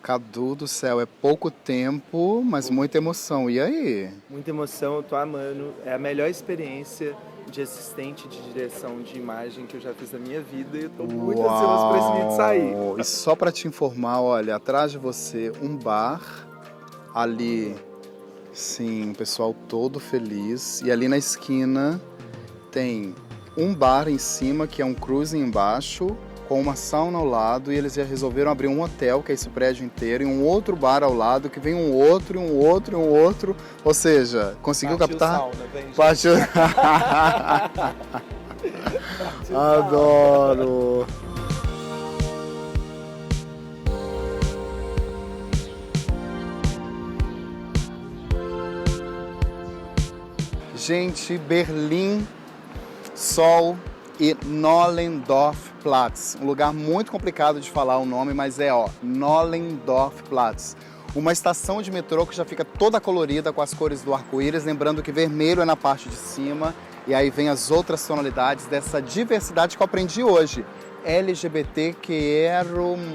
Cadu do céu, é pouco tempo, mas muita emoção. E aí? Muita emoção, eu tô amando. É a melhor experiência de assistente de direção de imagem que eu já fiz na minha vida e eu tô muito ansioso pra esse vídeo sair. E só pra te informar, olha, atrás de você um bar, ali, sim, o pessoal todo feliz. E ali na esquina tem um bar em cima, que é um cruising embaixo, com uma sauna ao lado, e eles já resolveram abrir um hotel, que é esse prédio inteiro, e um outro bar ao lado, que vem um outro, e um outro, e um outro. Ou seja, conseguiu captar? Sauna, vem, Partiu. Adoro! Gente, Berlim, sol e Nollendorfplatz. Um lugar muito complicado de falar o nome, mas Nollendorfplatz. Uma estação de metrô que já fica toda colorida com as cores do arco-íris, lembrando que vermelho é na parte de cima, e aí vem as outras tonalidades dessa diversidade que eu aprendi hoje. LGBT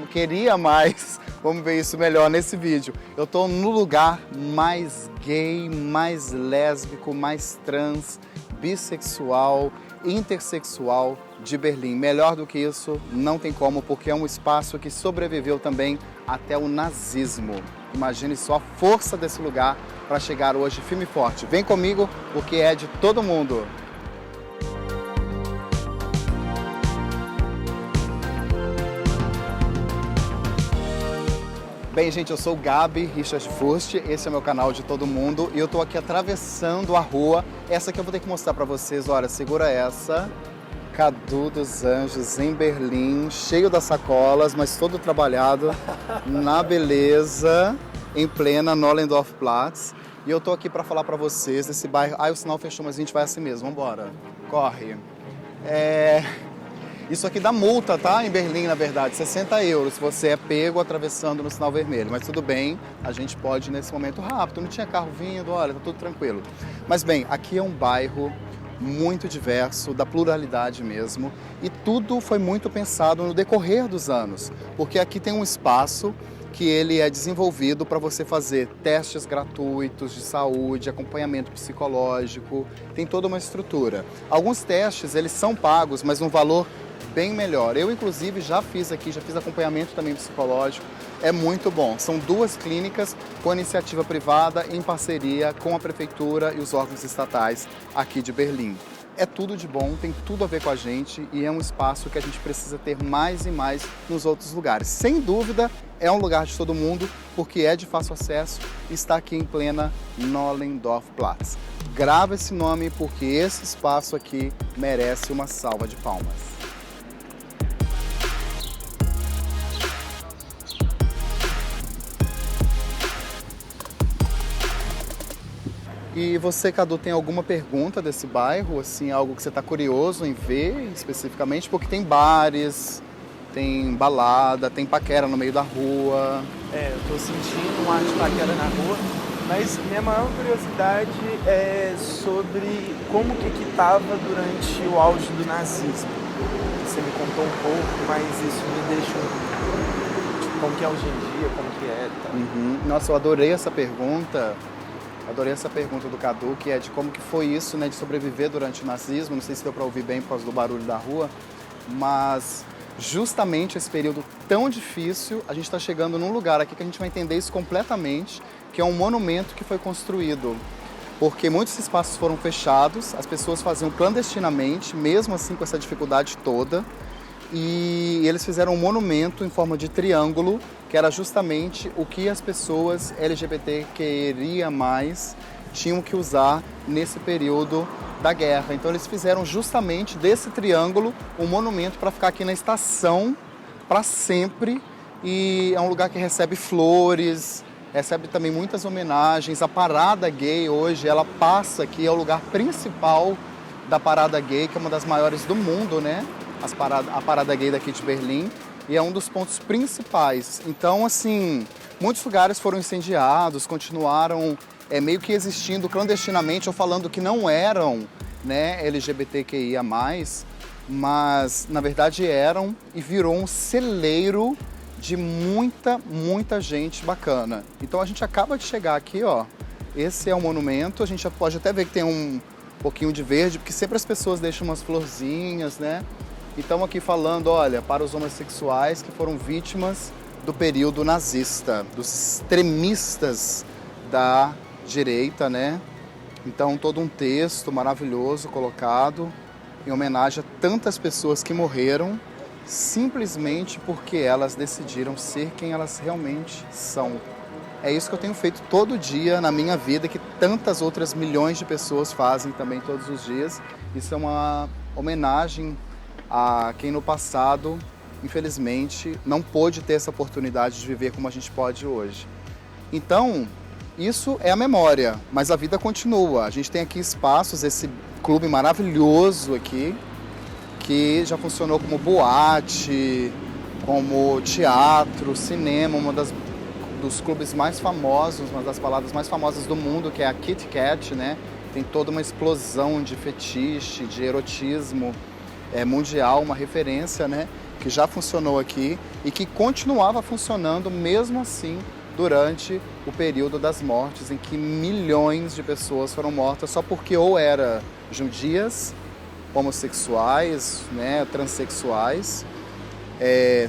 queria mais. Vamos ver isso melhor nesse vídeo. Eu tô no lugar mais gay, mais lésbico, mais trans, bissexual, intersexual de Berlim. Melhor do que isso, não tem como, porque é um espaço que sobreviveu também até o nazismo. Imagine só a força desse lugar para chegar hoje firme e forte. Vem comigo, porque é de todo mundo. Bem, gente, eu sou o Gabi Richard Furst, esse é o meu canal de todo mundo e eu tô aqui atravessando a rua. Essa aqui eu vou ter que mostrar pra vocês, olha, segura essa. Cadu dos Anjos em Berlim, cheio das sacolas, mas todo trabalhado na beleza, em plena Nollendorfplatz. E eu tô aqui pra falar pra vocês desse bairro. Ai, o sinal fechou, mas a gente vai assim mesmo, vambora. Corre. Isso aqui dá multa, tá? Em Berlim, na verdade, 60 euros se você é pego atravessando no sinal vermelho. Mas tudo bem, a gente pode ir nesse momento rápido. Não tinha carro vindo, olha, tá tudo tranquilo. Mas bem, aqui é um bairro muito diverso, da pluralidade mesmo. E tudo foi muito pensado no decorrer dos anos. Porque aqui tem um espaço que ele é desenvolvido para você fazer testes gratuitos de saúde, acompanhamento psicológico, tem toda uma estrutura. Alguns testes, eles são pagos, mas um valor bem melhor. Eu, inclusive, já fiz aqui, já fiz acompanhamento também psicológico, é muito bom. São duas clínicas com iniciativa privada em parceria com a prefeitura e os órgãos estatais aqui de Berlim. É tudo de bom, tem tudo a ver com a gente e é um espaço que a gente precisa ter mais e mais nos outros lugares. Sem dúvida, é um lugar de todo mundo, porque é de fácil acesso e está aqui em plena Nollendorfplatz. Grava esse nome porque esse espaço aqui merece uma salva de palmas. E você, Cadu, tem alguma pergunta desse bairro, assim, algo que você está curioso em ver especificamente? Porque tem bares, tem balada, tem paquera no meio da rua. Eu tô sentindo um ar de paquera na rua, mas minha maior curiosidade é sobre como que tava durante o auge do nazismo. Você me contou um pouco, mas isso me deixa tipo, como que é hoje em dia, como que é, tá? Nossa, eu adorei essa pergunta. Adorei essa pergunta do Cadu, que é de como que foi isso, né, de sobreviver durante o nazismo. Não sei se deu para ouvir bem por causa do barulho da rua, mas justamente esse período tão difícil, a gente está chegando num lugar aqui que a gente vai entender isso completamente, que é um monumento que foi construído. Porque muitos espaços foram fechados, as pessoas faziam clandestinamente, mesmo assim com essa dificuldade toda, e eles fizeram um monumento em forma de triângulo, que era justamente o que as pessoas LGBT queriam mais tinham que usar nesse período da guerra. Então eles fizeram justamente desse triângulo um monumento para ficar aqui na estação para sempre, e é um lugar que recebe flores, recebe também muitas homenagens. A parada gay hoje, ela passa aqui, é o lugar principal da parada gay, que é uma das maiores do mundo, né? A parada gay daqui de Berlim, e é um dos pontos principais. Então, assim, muitos lugares foram incendiados, continuaram meio que existindo clandestinamente ou falando que não eram, né, LGBTQIA+, mas na verdade eram, e virou um celeiro de muita gente bacana. Então a gente acaba de chegar aqui, ó, esse é o monumento, a gente já pode até ver que tem um pouquinho de verde, porque sempre as pessoas deixam umas florzinhas, né? E estamos aqui falando, olha, para os homossexuais que foram vítimas do período nazista, dos extremistas da direita, né? Então todo um texto maravilhoso colocado em homenagem a tantas pessoas que morreram simplesmente porque elas decidiram ser quem elas realmente são. É isso que eu tenho feito todo dia na minha vida, que tantas outras milhões de pessoas fazem também todos os dias. Isso é uma homenagem a quem no passado, infelizmente, não pôde ter essa oportunidade de viver como a gente pode hoje. Então, isso é a memória, mas a vida continua. A gente tem aqui espaços, esse clube maravilhoso aqui, que já funcionou como boate, como teatro, cinema, dos clubes mais famosos, uma das baladas mais famosas do mundo, que é a Kit Kat, né? Tem toda uma explosão de fetiche, de erotismo mundial, uma referência, né? Que já funcionou aqui e que continuava funcionando mesmo assim durante o período das mortes, em que milhões de pessoas foram mortas só porque ou eram judias, homossexuais, né, transexuais,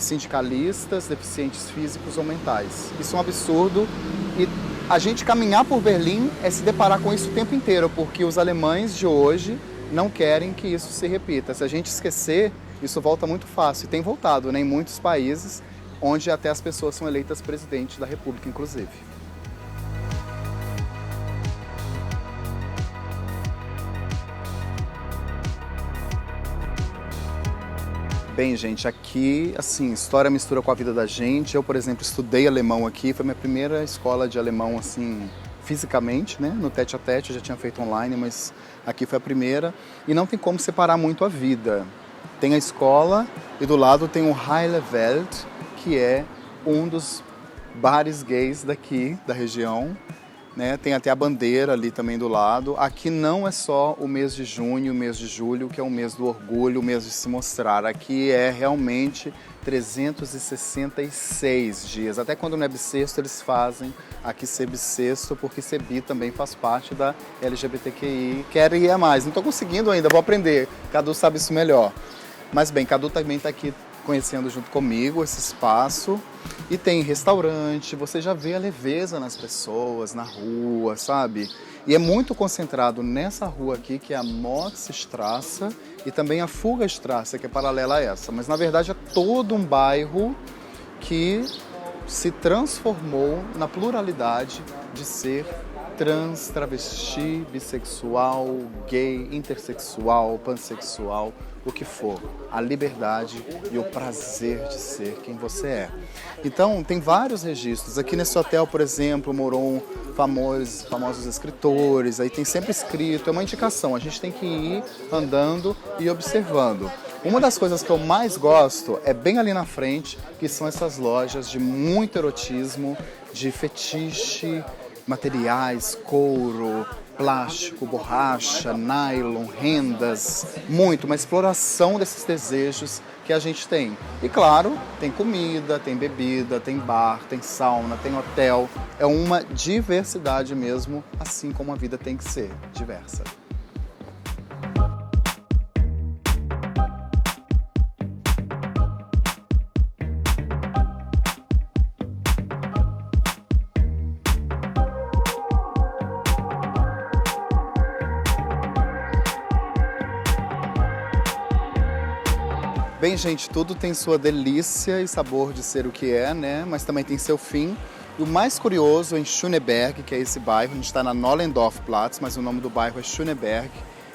sindicalistas, deficientes físicos ou mentais. Isso é um absurdo e a gente caminhar por Berlim é se deparar com isso o tempo inteiro, porque os alemães de hoje não querem que isso se repita. Se a gente esquecer, isso volta muito fácil e tem voltado, né, em muitos países, onde até as pessoas são eleitas presidente da República, inclusive. Bem, gente, aqui, assim, história mistura com a vida da gente. Eu, por exemplo, estudei alemão aqui, foi minha primeira escola de alemão, assim, fisicamente, né? No tete-a-tete, eu já tinha feito online, mas aqui foi a primeira. E não tem como separar muito a vida. Tem a escola e do lado tem o Heile Welt, que é um dos bares gays daqui, da região, né? Tem até a bandeira ali também do lado. Aqui não é só o mês de junho, o mês de julho, que é o mês do orgulho, o mês de se mostrar. Aqui é realmente 366 dias. Até quando não é bissexto, eles fazem aqui ser bissexto, porque ser bi também faz parte da LGBTQI. Quero ir a mais. Não estou conseguindo ainda, vou aprender. Cadu sabe isso melhor. Mas bem, Cadu também está aqui conhecendo junto comigo esse espaço. E tem restaurante, você já vê a leveza nas pessoas, na rua, sabe? E é muito concentrado nessa rua aqui, que é a Motzstraße, e também a Fuggerstraße, que é paralela a essa. Mas, na verdade, é todo um bairro que se transformou na pluralidade de ser trans, travesti, bissexual, gay, intersexual, pansexual, o que for. A liberdade e o prazer de ser quem você é. Então, tem vários registros. Aqui nesse hotel, por exemplo, moram famosos escritores, aí tem sempre escrito, é uma indicação. A gente tem que ir andando e observando. Uma das coisas que eu mais gosto é bem ali na frente, que são essas lojas de muito erotismo, de fetiche, materiais, couro, plástico, borracha, nylon, rendas, uma exploração desses desejos que a gente tem. E claro, tem comida, tem bebida, tem bar, tem sauna, tem hotel. É uma diversidade mesmo, assim como a vida tem que ser, diversa. Bem, gente, tudo tem sua delícia e sabor de ser o que é, né? Mas também tem seu fim. E o mais curioso é em Schöneberg, que é esse bairro, a gente está na Nollendorfplatz, mas o nome do bairro é Schöneberg,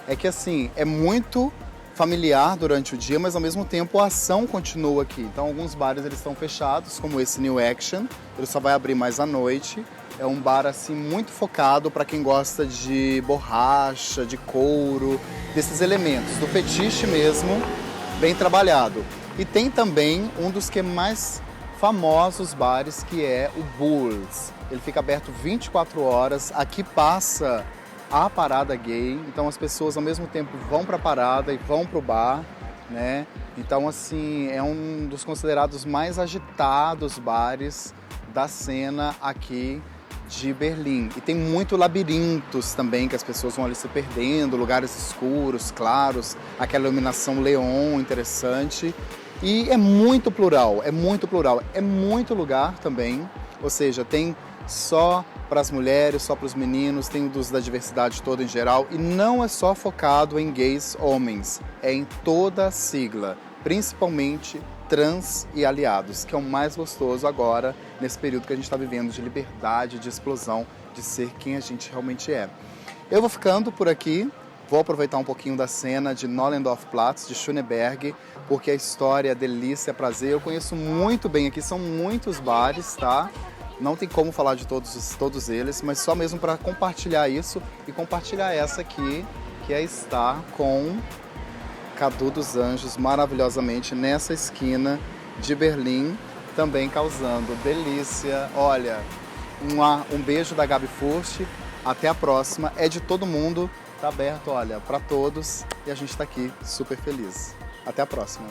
é que assim, é muito familiar durante o dia, mas ao mesmo tempo a ação continua aqui. Então alguns bares eles estão fechados, como esse New Action, ele só vai abrir mais à noite. É um bar assim muito focado para quem gosta de borracha, de couro, desses elementos, do fetiche mesmo, bem trabalhado. E tem também um dos que é mais famosos bares, que é o Bulls. Ele fica aberto 24 horas, aqui passa a parada gay, então as pessoas ao mesmo tempo vão para a parada e vão para o bar, né? Então, assim, é um dos considerados mais agitados bares da cena aqui de Berlim. E tem muito labirintos também, que as pessoas vão ali se perdendo, lugares escuros, claros, aquela iluminação neon interessante. E é muito plural, é muito plural. É muito lugar também, ou seja, tem só para as mulheres, só para os meninos, tem dos da diversidade toda em geral. E não é só focado em gays homens, é em toda a sigla, principalmente trans e aliados, que é o mais gostoso agora, nesse período que a gente está vivendo de liberdade, de explosão, de ser quem a gente realmente é. Eu vou ficando por aqui, vou aproveitar um pouquinho da cena de Nollendorf-Platz, de Schöneberg, porque a história, a delícia, prazer, eu conheço muito bem aqui, são muitos bares, tá? Não tem como falar de todos eles, mas só mesmo para compartilhar isso e compartilhar essa aqui, que é estar com Cadu dos Anjos maravilhosamente nessa esquina de Berlim, também causando delícia. Olha, um beijo da Gabi Furst, até a próxima. É de todo mundo, tá aberto, olha, para todos e a gente está aqui super feliz. Até a próxima.